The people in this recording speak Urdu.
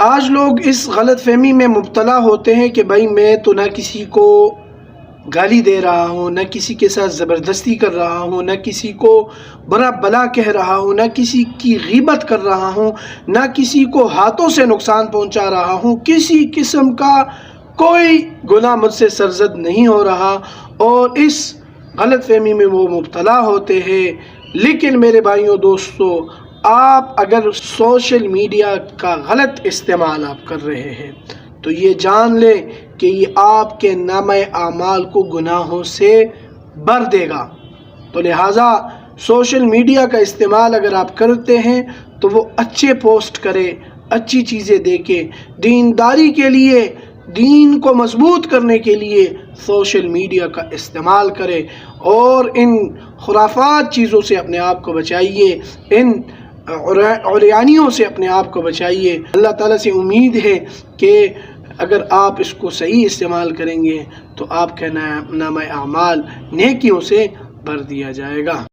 آج لوگ اس غلط فہمی میں مبتلا ہوتے ہیں کہ بھائی میں تو نہ کسی کو گالی دے رہا ہوں، نہ کسی کے ساتھ زبردستی کر رہا ہوں، نہ کسی کو برا بلا کہہ رہا ہوں، نہ کسی کی غیبت کر رہا ہوں، نہ کسی کو ہاتھوں سے نقصان پہنچا رہا ہوں، کسی قسم کا کوئی گناہ مجھ سے سرزد نہیں ہو رہا، اور اس غلط فہمی میں وہ مبتلا ہوتے ہیں۔ لیکن میرے بھائیوں دوستو، آپ اگر سوشل میڈیا کا غلط استعمال آپ کر رہے ہیں تو یہ جان لیں کہ یہ آپ کے نامہ اعمال کو گناہوں سے بھر دے گا۔ تو لہٰذا سوشل میڈیا کا استعمال اگر آپ کرتے ہیں تو وہ اچھے پوسٹ کریں، اچھی چیزیں دیکھیں، دینداری کے لیے، دین کو مضبوط کرنے کے لیے سوشل میڈیا کا استعمال کریں، اور ان خرافات چیزوں سے اپنے آپ کو بچائیے، ان عریانیوں سے اپنے آپ کو بچائیے۔ اللہ تعالیٰ سے امید ہے کہ اگر آپ اس کو صحیح استعمال کریں گے تو آپ کا نامہ اعمال نیکیوں سے بھر دیا جائے گا۔